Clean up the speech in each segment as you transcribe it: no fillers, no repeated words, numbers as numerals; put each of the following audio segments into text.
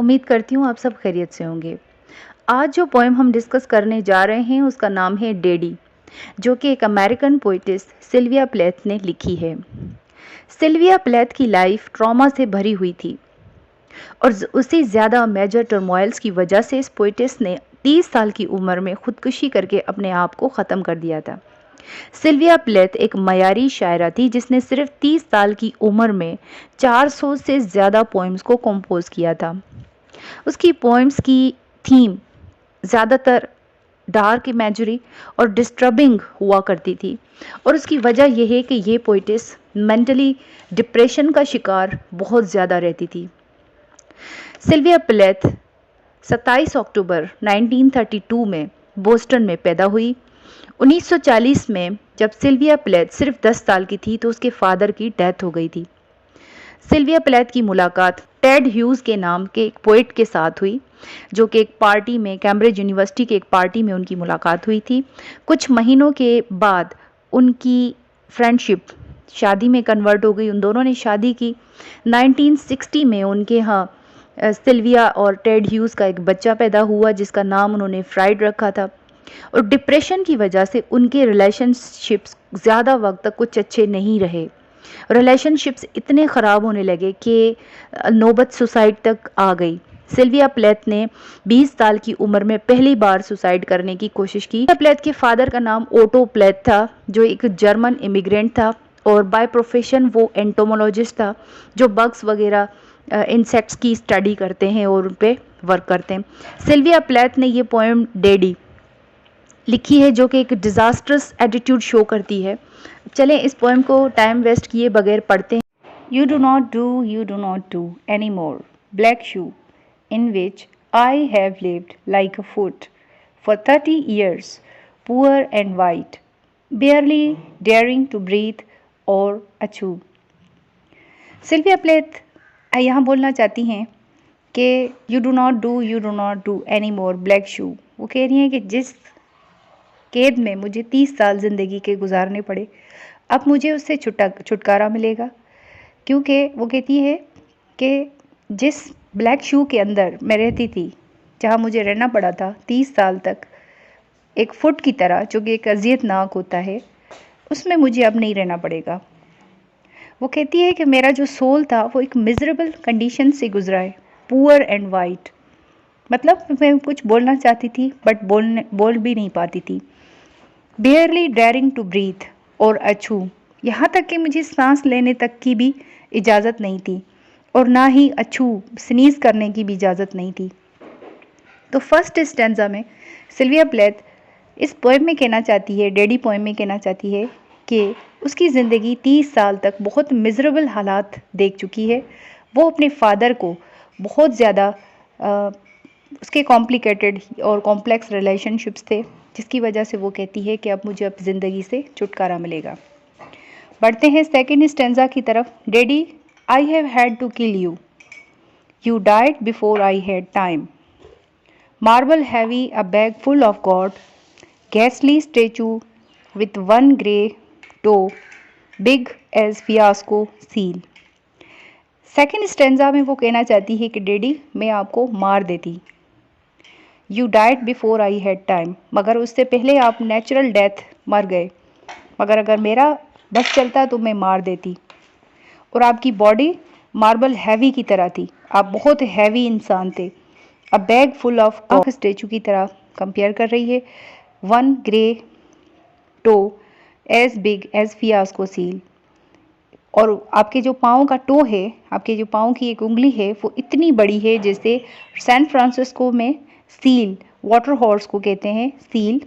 उम्मीद करती हूँ आप सब खैरियत से होंगे। आज जो पोएम हम डिस्कस करने जा रहे हैं उसका नाम है डैडी, जो कि एक अमेरिकन पोइटिस सिल्विया प्लेथ ने लिखी है। सिल्विया प्लेथ की लाइफ ट्रॉमा से भरी हुई थी और उससे ज़्यादा मेजर टर्मोइल्स की वजह से इस पोइटिस ने 30 साल की उम्र में खुदकुशी करके अपने आप को ख़त्म कर दिया था। सिल्विया प्लेथ एक मयारी शायरा थी जिसने सिर्फ 30 साल की उम्र में 400 से ज़्यादा पोएम्स को कंपोज किया था। उसकी पोएम्स की थीम ज़्यादातर डार्क इमेजरी और डिस्टर्बिंग हुआ करती थी और उसकी वजह यह है कि ये पोइटिस मेंटली डिप्रेशन का शिकार बहुत ज़्यादा रहती थी। सिल्विया प्लेथ 27 अक्टूबर 1932 में बोस्टन में पैदा हुई। 1940 में जब सिल्विया प्लेथ सिर्फ 10 साल की थी तो उसके फादर की डेथ हो गई थी। सिल्विया प्लेथ की मुलाकात टेड ह्यूज के नाम के एक पोइट के साथ हुई, जो कि एक पार्टी में कैम्ब्रिज यूनिवर्सिटी के एक पार्टी में उनकी मुलाकात हुई थी। कुछ महीनों के बाद उनकी फ्रेंडशिप शादी में कन्वर्ट हो गई। उन दोनों ने शादी की। 1960 में उनके यहाँ सिल्विया और टेड ह्यूज का एक बच्चा पैदा हुआ जिसका नाम उन्होंने फ्राइड रखा था। और डिप्रेशन की वजह से उनके रिलेशनशिप्स ज़्यादा वक्त तक कुछ अच्छे नहीं रहे। रिलेशनशिप्स इतने ख़राब होने लगे कि नौबत सुसाइड तक आ गई। सिल्विया प्लेथ ने 20 साल की उम्र में पहली बार सुसाइड करने की कोशिश की। सिल्विया प्लेथ के फादर का नाम ओटो प्लेथ था, जो एक जर्मन इमिग्रेंट था और बाय प्रोफेशन वो एंटोमोलॉजिस्ट था, जो बग्स वगैरह इंसेक्ट्स की स्टडी करते हैं और उन पर वर्क करते हैं। सिल्विया प्लेथ ने ये पोएम डैडी लिखी है, जो कि एक डिज़ास्ट्रस एटीट्यूड शो करती है। चलें इस पोएम को टाइम वेस्ट किए बगैर पढ़ते हैं। You do not do anymore, black shoe, in which I have lived like a foot for 30 years, poor and white, barely daring to breathe or achoo. Sylvia Plath यहाँ बोलना चाहती हैं कि you do not do anymore, black shoe। वो कह रही हैं कि जिस कैद में मुझे 30 साल ज़िंदगी के गुजारने पड़े, अब मुझे उससे छुटकारा मिलेगा। क्योंकि वो कहती है कि जिस ब्लैक शू के अंदर मैं रहती थी, जहाँ मुझे रहना पड़ा था 30 साल तक, एक फुट की तरह, जो कि एक अजियतनाक होता है, उसमें मुझे अब नहीं रहना पड़ेगा। वो कहती है कि मेरा जो सोल था वो एक मिजरेबल कंडीशन से गुजरा है, पुअर एंड वाइट। मतलब मैं कुछ बोलना चाहती थी बट बोल भी नहीं पाती थी। बेयरली डेयरिंग टू ब्रीथ और अछू, यहाँ तक कि मुझे सांस लेने तक की भी इजाज़त नहीं थी और ना ही अछू स्नीज करने की भी इजाज़त नहीं थी। तो फर्स्ट स्टैंजा में सिल्विया प्लेथ इस पोएम में कहना चाहती है, डैडी पोएम में कहना चाहती है कि उसकी ज़िंदगी 30 साल तक बहुत मिजरेबल हालात देख चुकी है। वो अपने फादर को बहुत ज़्यादा उसके कॉम्प्लिकेटेड और कॉम्प्लेक्स रिलेशनशिप्स थे, जिसकी वजह से वो कहती है कि अब मुझे अब ज़िंदगी से छुटकारा मिलेगा। बढ़ते हैं सेकेंड स्टेंजा की तरफ। Daddy, I have had to kill you, you died before I had time, marble heavy a bag full of God, गैसली statue with one grey toe, big as fiasco seal. Second stanza में वो कहना चाहती है कि daddy, मैं आपको मार देती। You died before I had time, मगर उससे पहले आप नेचुरल डेथ मर गए, मगर अगर मेरा बस चलता तो मैं मार देती। और आपकी बॉडी मार्बल हैवी की तरह थी, आप बहुत हैवी इंसान थे। A bag full of statue की तरह कंपेयर कर रही है। One grey toe as big as fiasco seal, और आपके जो पाँव का टो है, आपके जो पाँव की एक उंगली है, वो इतनी बड़ी है जैसे सैन फ्रांसिस्को में सील, वाटर हॉर्स को कहते हैं सील,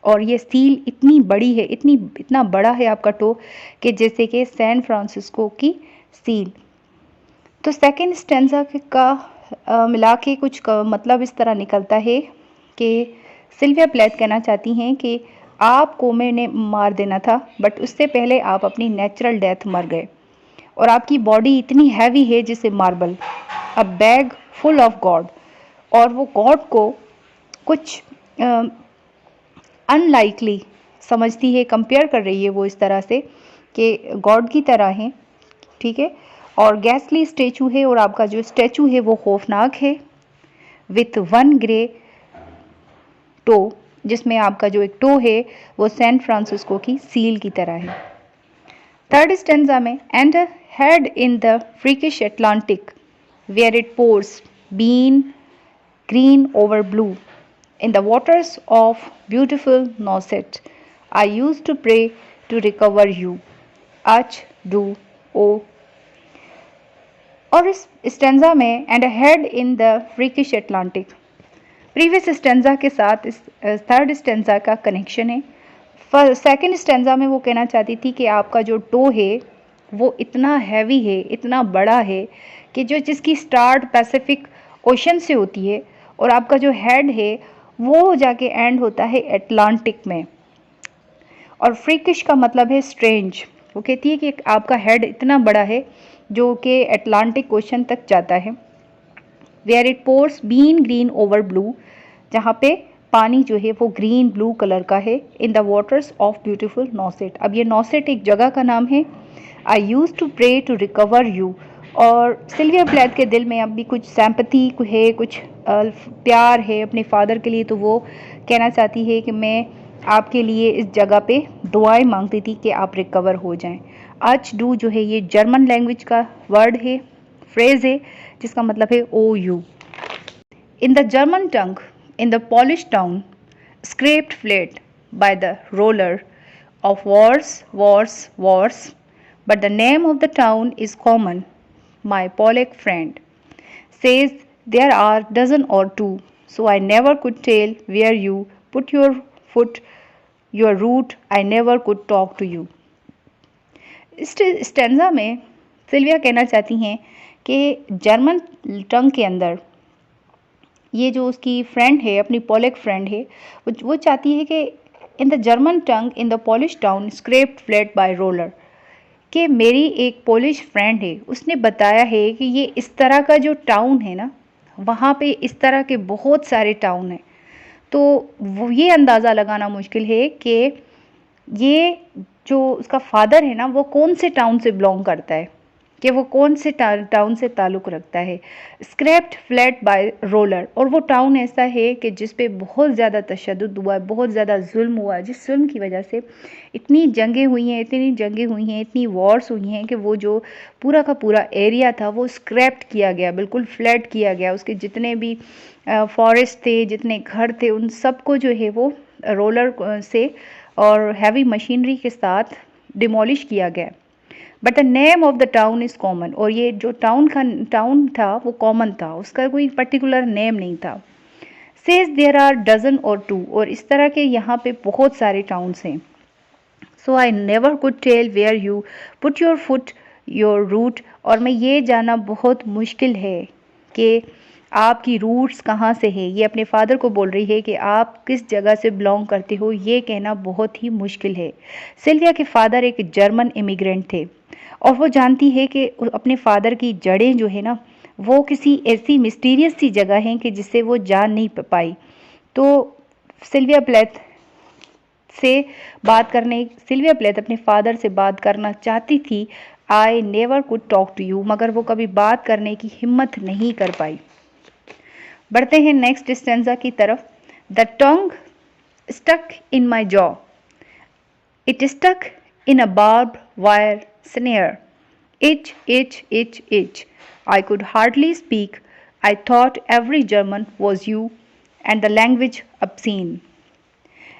और ये सील इतनी बड़ी है, इतना बड़ा है आपका टो कि जैसे कि सैन फ्रांसिस्को की सील। तो सेकेंड स्टेंजा का मिला के कुछ का मतलब इस तरह निकलता है कि सिल्विया प्लेथ कहना चाहती हैं कि आपको मैंने मार देना था, बट उससे पहले आप अपनी नेचुरल डेथ मर गए, और आपकी बॉडी इतनी हैवी है जैसे marble, a bag full of God, और वो गॉड को कुछ अनलाइकली समझती है, कंपेयर कर रही है वो इस तरह से कि गॉड की तरह है, ठीक है। और गैसली स्टैचू है, और आपका जो स्टैचू है वो खौफनाक है, विथ वन ग्रे टो, जिसमें आपका जो एक टो है वो सैन फ्रांसिस्को की सील की तरह है। थर्ड स्टेंजा में and head in the freakish Atlantic where it pours bean green over blue in the waters of beautiful Nauset. I used to pray to recover you. Ach, do, o। और इस stanza में and head in the freakish Atlantic, previous stanza के साथ इस third stanza का connection है। Second stanza में वो कहना चाहती थी कि आपका जो टो है वो इतना हैवी है, इतना बड़ा है कि जो जिसकी स्टार्ट पैसिफिक ओशन से होती है और आपका जो हेड है वो जाके एंड होता है अटलांटिक में। और फ्रीकिश का मतलब है स्ट्रेंज। वो कहती है कि आपका हेड इतना बड़ा है जो कि अटलांटिक ओशन तक जाता है। Where it pours bean green over blue, जहाँ पे पानी जो है वो ग्रीन ब्लू कलर का है। In the waters of beautiful Nauset, अब ये नॉसेट एक जगह का नाम है। I use to pray to recover you, और सिल्विया प्लैथ के दिल में अब भी कुछ सैम्पथी है, कुछ प्यार है अपने फादर के लिए, तो वो कहना चाहती है कि मैं आपके लिए इस जगह पे दुआएं मांगती थी कि आप रिकवर हो जाएं। आज डू जो है ये जर्मन लैंग्वेज का वर्ड है, फ्रेज है, जिसका मतलब है oh you. In the German tongue in the Polish town scraped flat by the roller of wars, but the name of the town is common. My Pollock friend says there are dozen or two, so I never could tell where you put your foot, your root. I never could talk to you. इस stanza में Sylvia कहना चाहती हैं कि German टंग के अंदर ये जो उसकी फ्रेंड है, अपनी पॉलिक फ्रेंड है, वो चाहती है कि in the German tongue in the Polish town scraped flat by roller, कि मेरी एक पोलिश फ्रेंड है, उसने बताया है कि ये इस तरह का जो टाउन है ना, वहाँ पे इस तरह के बहुत सारे टाउन हैं। तो वो ये अंदाज़ा लगाना मुश्किल है कि ये जो उसका फादर है ना वो कौन से टाउन से बिलोंग करता है, कि वो कौन से टाउन से ताल्लुक़ रखता है। स्क्रैप्ड फ्लैट बाय रोलर, और वो टाउन ऐसा है कि जिस पे बहुत ज़्यादा तशद्दुद हुआ है, बहुत ज़्यादा जुल्म हुआ है, जिस जुल्म की वजह से इतनी जंगें हुई हैं, इतनी वॉर्स हुई हैं कि वो जो पूरा का पूरा एरिया था वो स्क्रैप्ड किया गया, बिल्कुल फ्लैट किया गया। उसके जितने भी फॉरेस्ट थे, जितने घर थे, उन सबको जो है वो रोलर से और हैवी मशीनरी के साथ डिमोलिश किया गया। But the name of the town is common, और ये जो टाउन था वो कॉमन था, उसका कोई पर्टिकुलर नेम नहीं था। सेज देयर आर डजन और टू, और इस तरह के यहाँ पे बहुत सारे टाउन्स हैं। So I never could tell where you put your foot your root, और मैं ये जानना बहुत मुश्किल है कि आपकी रूट्स कहाँ से है। ये अपने फादर को बोल रही है कि आप किस जगह से बिलोंग करते हो, ये कहना बहुत ही मुश्किल है। सिल्विया के फादर एक जर्मन इमिग्रेंट थे, और वो जानती है कि अपने फादर की जड़ें जो है ना वो किसी ऐसी मिस्टीरियस सी जगह हैं कि जिसे वो जान नहीं पाई। तो सिल्विया प्लैथ अपने फादर से बात करना चाहती थी। I never could talk to you, मगर वो कभी बात करने की हिम्मत नहीं कर पाई। बढ़ते हैं नेक्स्ट स्टेंजा की तरफ। The tongue stuck in my jaw, it stuck in a barb wire snare. Itch. I could hardly speak. I thought every German was you and the language obscene.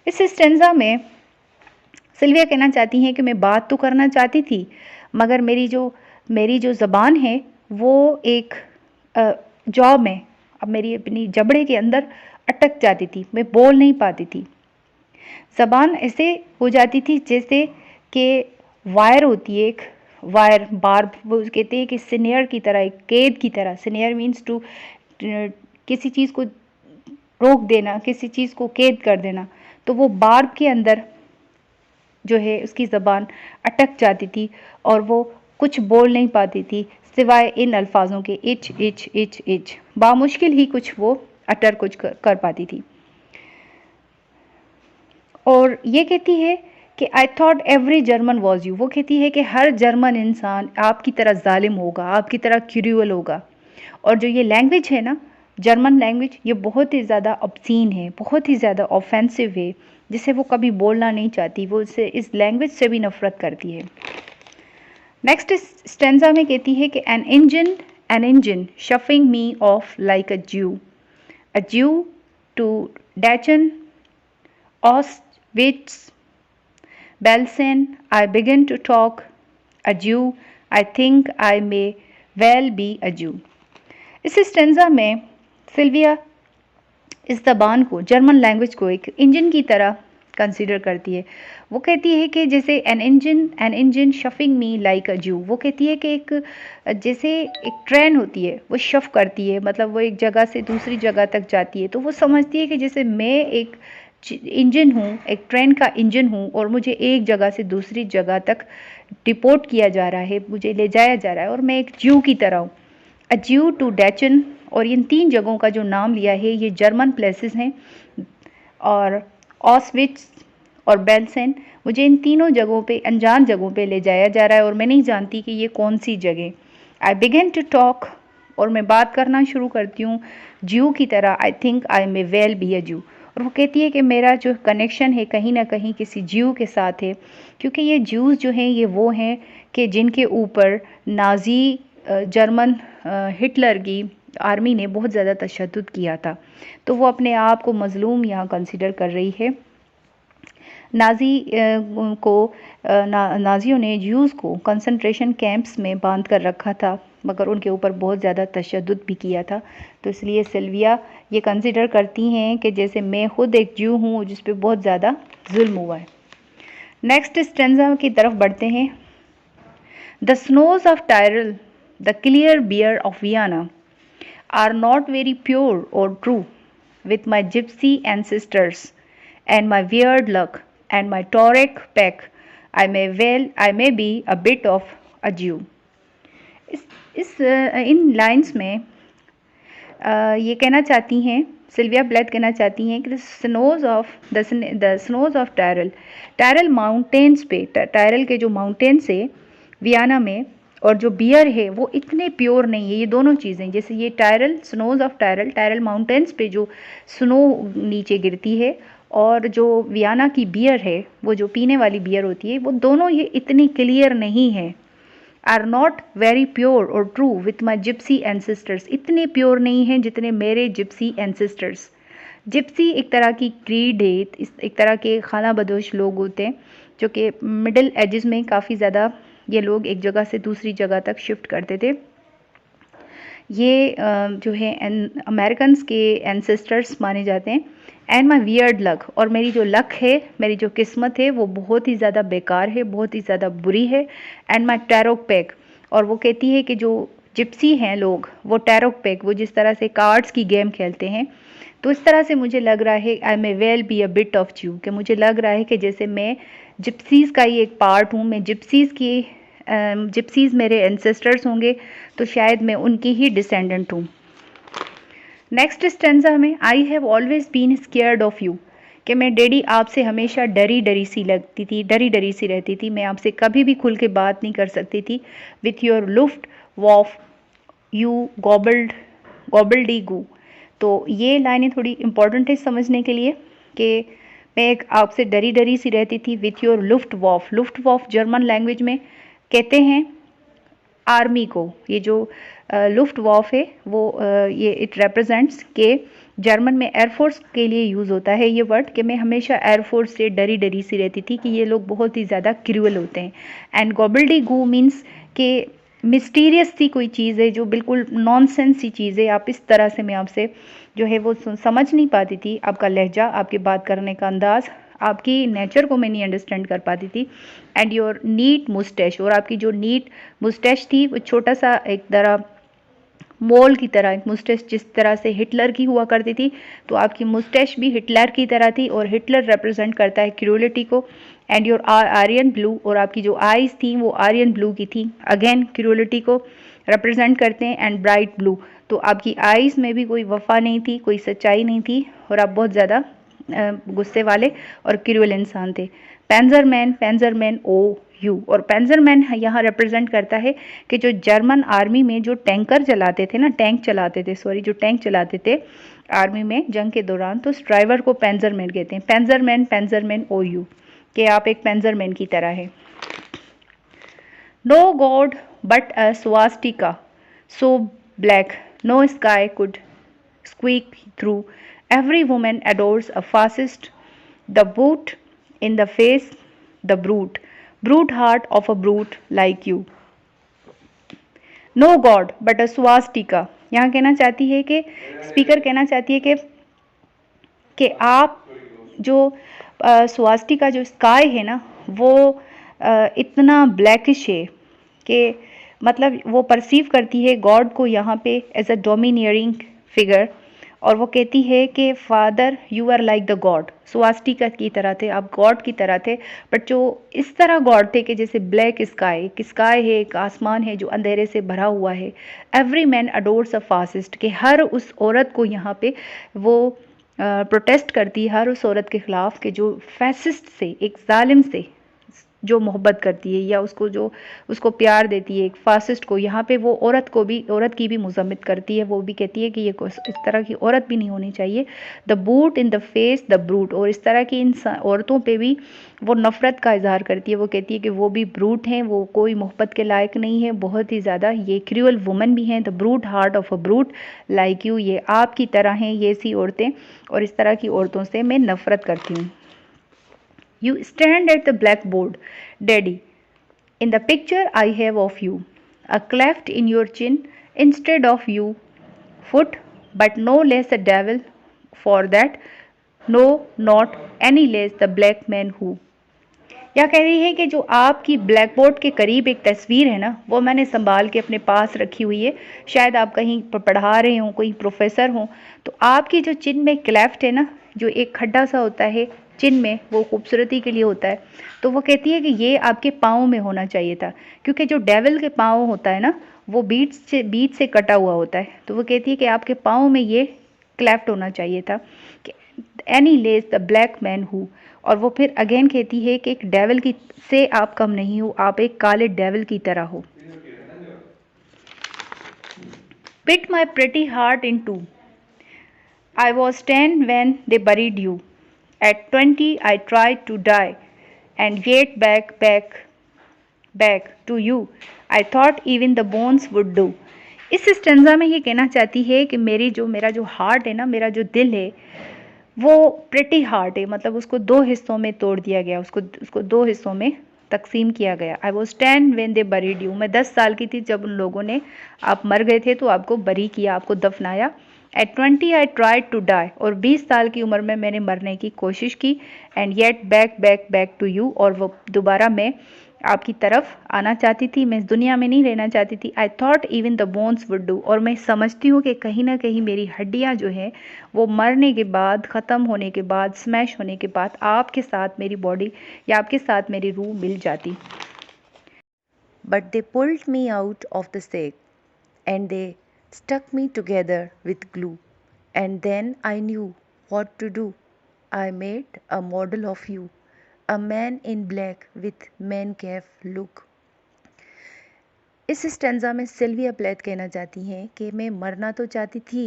इस स्टेंजा में Sylvia कहना चाहती हैं कि मैं बात तो करना चाहती थी, मगर मेरी जो ज़बान है वो एक जॉ में, अब मेरी अपनी जबड़े के अंदर अटक जाती थी, मैं बोल नहीं पाती थी। ज़बान ऐसे हो जाती थी जैसे कि वायर होती है, एक वायर बार्ब, वो कहते हैं कि सिनेयर की तरह, एक कैद की तरह। सिनेयर मीन्स टू किसी चीज़ को रोक देना, किसी चीज़ को कैद कर देना। तो वो बार्ब के अंदर जो है उसकी ज़बान अटक जाती थी और वो कुछ बोल नहीं पाती थी सिवाय इन अल्फाजों के, इच। बामुश्किल ही कुछ वो अटर कुछ कर पाती थी। और ये कहती है कि I thought every German was you, वो कहती है कि हर जर्मन इंसान आपकी तरह जालिम होगा, आपकी तरह क्रूअल होगा। और जो ये लैंग्वेज है ना, जर्मन लैंग्वेज ये बहुत ही ज़्यादा ऑब्सीन है, बहुत ही ज़्यादा ऑफेंसिव है, जिसे वो कभी बोलना नहीं चाहती, वो इसे इस लैंग्वेज से भी नफरत करती है। नेक्स्ट स्टेंजा में कहती है कि an engine chuffing me off like a Jew to Dachau Auschwitz Belsen I begin to talk a Jew I think I may well be a Jew. इस स्टेंजा में सिल्विया इस ज़बान को, जर्मन लैंग्वेज को एक इंजन की तरह consider करती है। वो कहती है कि जैसे an engine chuffing me like a Jew, वो कहती है कि एक जैसे एक ट्रेन होती है वो शफ करती है, मतलब वो एक जगह से दूसरी जगह तक जाती है, तो वो समझती है कि जैसे मैं एक इंजन हूँ, एक ट्रेन का इंजन हूँ और मुझे एक जगह से दूसरी जगह तक डिपोर्ट किया जा रहा है, मुझे ले जाया जा रहा है और मैं एक जू की तरह हूँ। अ ज्यू टू डैचन, और इन 3 जगहों का जो नाम लिया है ये जर्मन प्लेसेस हैं, और ऑस्विट्स और बेल्सेन, मुझे इन तीनों जगहों पे, अनजान जगहों पे ले जाया जा रहा है और मैं नहीं जानती कि ये कौन सी जगह। आई बिगिन टू टॉक, और मैं बात करना शुरू करती हूँ ज्यू की तरह, आई think I may well be a ज्यू। और वो कहती है कि मेरा जो कनेक्शन है कहीं ना कहीं किसी ज्यू के साथ है, क्योंकि ये ज्यूज़ जो हैं ये वो हैं कि जिनके ऊपर नाजी जर्मन हिटलर की आर्मी ने बहुत ज़्यादा तशद्दुद किया था, तो वो अपने आप को मज़लूम यहाँ कंसिडर कर रही है। नाजियों ने ज्यूज़ को कंसंट्रेशन कैंप्स में बांध कर रखा था, मगर उनके ऊपर बहुत ज़्यादा तशद्दुद भी किया था, तो इसलिए सिल्विया ये कंसिडर करती हैं कि जैसे मैं खुद एक ज्यू हूँ जिस पे बहुत ज़्यादा जुल्म हुआ है। नेक्स्ट स्टेंजा की तरफ बढ़ते हैं। The snows of Tyrol, the clear beer of Vienna are not very pure or true with my gypsy ancestors and my weird luck and my tauric pack I may be a bit of a Jew। In lines में ये कहना चाहती हैं, Sylvia प्लेथ कहना चाहती हैं कि the snows of Tyrell mountains पे, टायरल के जो माउंटेन्स है वियना में, और जो बियर है वो इतने प्योर नहीं है। ये दोनों चीज़ें, जैसे ये स्नोज ऑफ टायरल माउंटेन्स पे जो स्नो नीचे गिरती है, और जो वियना की बियर है वो जो पीने वाली बियर होती है, वो दोनों ये इतनी क्लियर नहीं है। आर नॉट वेरी प्योर और true with my Gypsy ancestors, इतने प्योर नहीं हैं जितने मेरे जिप्सी एंसेस्टर्स। जिप्सी एक तरह की क्रीड है, एक तरह के खाना बदोश लोग होते हैं जो कि मिडिल एजेस में काफ़ी ज़्यादा ये लोग एक जगह से दूसरी जगह तक शिफ्ट करते थे। ये जो है अमेरिकन्स के एंसेस्टर्स माने जाते हैं। एंड माई वियर्ड लक, और मेरी जो लक है, मेरी जो किस्मत है वो बहुत ही ज़्यादा बेकार है, बहुत ही ज़्यादा बुरी है। एंड माई टैरोक पैक, और वो कहती है कि जो जिप्सी हैं लोग, वो टैरोक पैक, वो जिस तरह से कार्ड्स की गेम खेलते हैं, तो इस तरह से मुझे लग रहा है I may well be a bit of Jew, कि मुझे लग रहा है कि जैसे मैं जिप्सीज़ का ही एक पार्ट हूँ, मैं जिप्सीज़ मेरे एंसेस्टर्स होंगे, तो शायद मैं उनकी ही डिसेंडेंट हूँ। नेक्स्ट स्टेंजा में I have always been scared of you, कि मैं डैडी आपसे हमेशा डरी डरी सी लगती थी, डरी डरी सी रहती थी, मैं आपसे कभी भी खुल के बात नहीं कर सकती थी। विथ योर लुफ्ट वॉफ यू गॉबल्डी गू। तो ये लाइनें थोड़ी इंपॉर्टेंट है समझने के लिए कि मैं एक आपसे डरी डरी सी रहती थी। With your Luftwaffe German language में कहते हैं आर्मी को। ये जो लुफ्ट वॉफ है वो ये इट रिप्रेजेंट्स के जर्मन में एयरफोर्स के लिए यूज़ होता है ये वर्ड, कि मैं हमेशा एयरफोर्स से डरी डरी सी रहती थी कि ये लोग बहुत ही ज़्यादा क्रूअल होते हैं। एंड गॉबल्डी गू मीन्स के मिस्टीरियस सी कोई चीज़ है, जो बिल्कुल नॉनसेंस सी चीज़ है। आप इस तरह से मैं आपसे जो है वो समझ नहीं पाती थी, आपका लहजा, आपकी बात करने का अंदाज़, आपकी नेचर को मैं नहीं अंडरस्टैंड कर पाती थी। एंड योर नीट मुस्टैश, और आपकी जो नीट मुस्टैश थी वो छोटा सा एक तरह मोल की तरह, एक मुस्टैश जिस तरह से हिटलर की हुआ करती थी, तो आपकी मुस्टैश भी हिटलर की तरह थी, और हिटलर रिप्रेजेंट करता है क्रूरलिटी को। एंड योर आर्यन ब्लू, और आपकी जो आईज थी वो आर्यन ब्लू की थी, अगेन क्रूरलिटी को रिप्रेजेंट करते हैं। एंड ब्राइट ब्लू, तो आपकी आईज में भी कोई वफा नहीं थी, कोई सच्चाई नहीं थी, और आप बहुत ज़्यादा गुस्से वाले और क्रूअल इंसान थे। पैंजरमैन, पैंजरमैन ओ यू। और पैंजरमैन यहाँ रिप्रेजेंट करता है कि जो जर्मन आर्मी में जो टैंकर चलाते थे ना, जो टैंक चलाते थे आर्मी में जंग के दौरान, तो उस ड्राइवर को पैंजरमैन कहते हैं। पैंजरमैन, पैंजरमैन ओ यू, कि आप एक पैंजरमैन की तरह है। No God but a swastika so black no sky could squeak through. Every woman adores a fascist, the boot in the face, the brute heart of a brute like you. No God but a swastika. यहाँ कहना चाहती है कि speaker कहना चाहती है कि आप जो स्वास्टिका जो स्काई है ना, वो इतना ब्लैकिश है कि मतलब वो परसीव करती है गॉड को यहाँ पे एज अ डोमिनियरिंग फिगर, और वो कहती है कि father you are like the God. Swastika की तरह थे आप, गॉड की तरह थे, बट जो इस तरह गॉड थे कि जैसे ब्लैक स्काई, एक स्काई है, एक आसमान है जो अंधेरे से भरा हुआ है। एवरी मैन अडोर्स अ फासिस्ट, कि हर उस औरत को यहाँ पे वो प्रोटेस्ट करती है, हर उस औरत के खिलाफ कि जो फैसिस्ट से, एक जालिम से जो मोहब्बत करती है या उसको प्यार देती है, एक फासिस्ट को। यहाँ पे वो औरत की भी मुज़म्मित करती है, वो भी कहती है कि ये इस तरह की औरत भी नहीं होनी चाहिए। The boot in the face the brute, और इस तरह की इंसान औरतों पे भी वो नफ़रत का इजहार करती है। वो कहती है कि वो भी ब्रूट हैं, वो कोई मोहब्बत के लायक नहीं है, बहुत ही ज़्यादा ये क्रूअल वुमन भी हैं। The brute heart of a brute like you, ये आपकी तरह हैं ये सी औरतें, और इस तरह की औरतों से मैं नफ़रत करती हूँ। You stand at the blackboard, Daddy. In the picture I have of you, a cleft in your chin instead of you, foot, but no less a devil for that, no, not any less the black man who. यह कह रही है कि जो आपकी blackboard के करीब एक तस्वीर है ना, वो मैंने संभाल के अपने पास रखी हुई है। शायद आप कहीं पढ़ा रहे हों, कोई प्रोफेसर हों, तो आपकी जो चिन में क्लेफ्ट है ना, जो एक खड्डा सा होता है चिन में, वो खूबसूरती के लिए होता है। तो वो कहती है कि ये आपके पाँव में होना चाहिए था, क्योंकि जो डेविल के पाँव होता है ना, वो बीच से कटा हुआ होता है। तो वो कहती है कि आपके पाँव में ये क्लेफ्ट होना चाहिए था, कि any less the black man who. और वो फिर अगेन कहती है कि एक डेविल की से आप कम नहीं हो, आप एक काले डेविल की तरह हो। Bit my pretty heart in two. I was 10 when they buried you. At 20 I tried to die, and yet back to you. I thought even the bones would do. इस स्टेंजा में ये कहना चाहती है कि मेरा जो हार्ट है ना, मेरा जो दिल है, वो प्रिटी हार्ट है, मतलब उसको दो हिस्सों में तोड़ दिया गया, उसको दो हिस्सों में तकसीम किया गया। I was 10 when they buried you, मैं 10 साल की थी जब उन लोगों ने, आप मर गए थे तो आपको बरी किया, आपको दफनाया। At 20 I tried to die, और 20 साल की उम्र में मैंने मरने की कोशिश की। And yet back to you, और वो दोबारा मैं आपकी तरफ आना चाहती थी, मैं इस दुनिया में नहीं रहना चाहती थी। I thought even the bones would do, और मैं समझती हूँ कि कहीं ना कहीं मेरी हड्डियाँ जो हैं वो मरने के बाद, ख़त्म होने के बाद, स्मैश होने के बाद आपके साथ मेरी बॉडी या आपके साथ मेरी रूह मिल जाती। But they pulled me out of the sake and they stuck me together with glue, and then I knew what to do. I made a model of you, a man in black with man-cave look. इस stanza में Sylvia प्लेथ कहना चाहती हैं कि मैं मरना तो चाहती थी,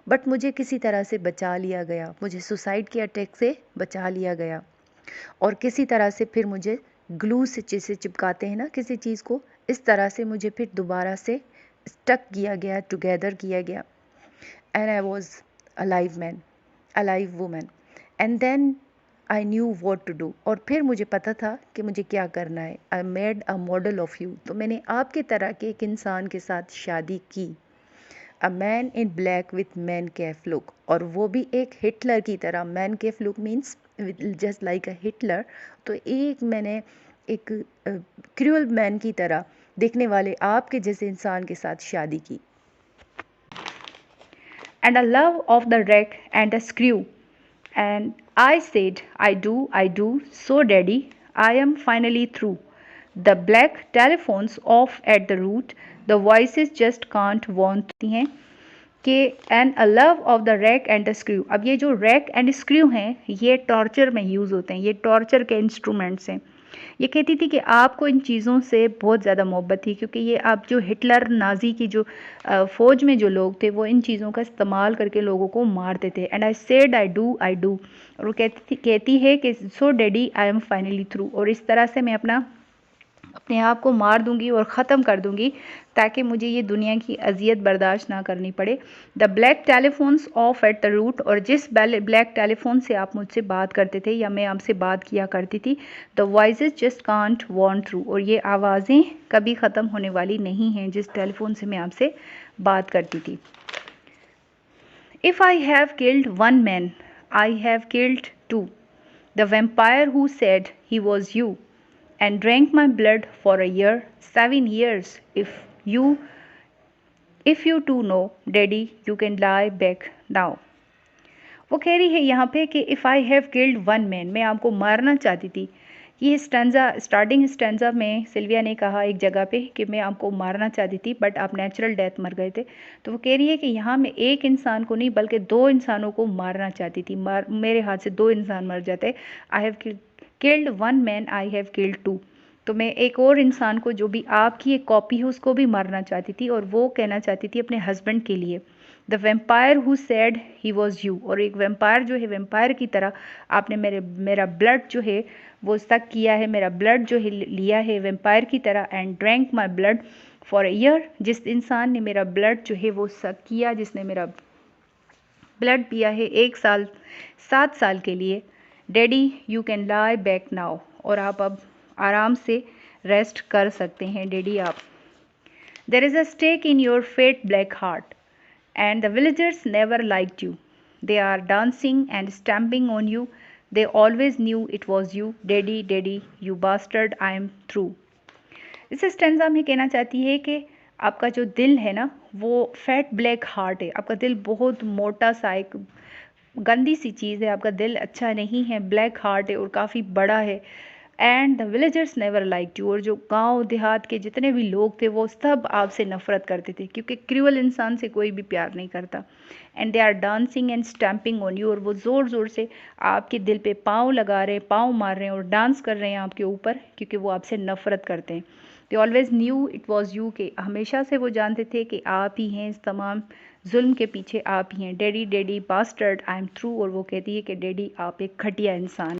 बट मुझे किसी तरह से बचा लिया गया, मुझे सुसाइड के अटैक से बचा लिया गया, और किसी तरह से फिर मुझे ग्लू से जैसे चिपकाते हैं ना किसी चीज़ को, इस तरह से मुझे फिर दोबारा से स्टक किया गया, टुगेदर किया गया। And I was alive woman, and then I knew what to do, और फिर मुझे पता था कि मुझे क्या करना है। I made a model of you, तो मैंने आपके तरह के एक इंसान के साथ शादी की। A man in black with man Kaif look, और वो भी एक हिटलर की तरह। Man Kaif look means just like अ हिटलर, तो मैंने एक क्रूअल मैन की तरह देखने वाले आपके जैसे इंसान के साथ शादी की। And a love of the rack and a screw, and I said I do so daddy, I am finally through. The black telephones off at the root, the voices just can't want हैं। कि and a love of the rack and the screw. अब ये जो rack and screw हैं ये torture में use होते हैं, ये टॉर्चर के इंस्ट्रूमेंट्स हैं। ये कहती थी कि आपको इन चीज़ों से बहुत ज़्यादा मोहब्बत थी, क्योंकि ये आप जो हिटलर नाजी की जो फ़ौज में जो लोग थे वो इन चीज़ों का इस्तेमाल करके लोगों को मारते थे। And I said I do. और वो कहती है कि so daddy I am finally through, और इस तरह से मैं अपने आप को मार दूंगी और ख़त्म कर दूंगी ताकि मुझे ये दुनिया की अजियत बर्दाश्त ना करनी पड़े। The black telephones off at the root, और जिस ब्लैक टेलीफोन से आप मुझसे बात करते थे या मैं आपसे बात किया करती थी, the voices just can't won through, और ये आवाज़ें कभी ख़त्म होने वाली नहीं हैं जिस टेलीफोन से मैं आपसे बात करती थी। If I have killed one man I have killed two, the vampire who said he was you and drank my blood for a year, 7 years. If you too know, Daddy, you can lie back now. वो कह रही है यहाँ पे कि if I have killed one man, मैं आपको मारना चाहती थी। ये स्टार्टिंग स्टेंजा में सिल्विया ने कहा एक जगह पे कि मैं आपको मारना चाहती थी बट आप नेचुरल डेथ मर गए थे। तो वो कह रही है कि यहाँ मैं एक इंसान को नहीं बल्कि 2 इंसानों को मारना चाहती थी। मेरे हाथ से 2 इंसान मर जाते। I have killed one man, I have killed two. तो मैं एक और इंसान को जो भी आपकी एक कॉपी है उसको भी मारना चाहती थी, और वो कहना चाहती थी अपने हस्बैंड के लिए, the vampire who said he was you. और एक वेम्पायर जो है, वेम्पायर की तरह आपने मेरा ब्लड जो है वो सक किया है, मेरा ब्लड जो है लिया है वेम्पायर की तरह। And drank my blood for a year, जिस इंसान ने मेरा ब्लड जो है वो सक किया, जिसने मेरा ब्लड पिया है 1 साल 7 साल के लिए। Daddy you can lie back now, और आप अब आराम से रेस्ट कर सकते हैं डैडी आप। There is a stake in your fat black heart and the villagers never liked you. They are dancing and stamping on you. They always knew it was you. Daddy, daddy, you bastard, I am through. इस stanza में कहना चाहती है कि आपका जो दिल है ना वो फैट ब्लैक हार्ट है, आपका दिल बहुत मोटा सा एक गंदी सी चीज़ है, आपका दिल अच्छा नहीं है, ब्लैक हार्ट है और काफ़ी बड़ा है। And the villagers never like you, और जो गांव देहात के जितने भी लोग थे वो सब आपसे नफरत करते थे, क्योंकि क्रूअल इंसान से कोई भी प्यार नहीं करता। And they are dancing and stamping on you, और वो ज़ोर ज़ोर से आपके दिल पे पाँव लगा रहे हैं, पाँव मार रहे हैं और डांस कर रहे हैं आपके ऊपर, क्योंकि वो आपसे नफरत करते हैं। They always knew it was you, के हमेशा से वो जानते थे कि आप ही हैं, इस तमाम जुल्म के पीछे आप ही हैं। Daddy daddy bastard I am through, और वो कहती है कि डैडी आप एक घटिया इंसान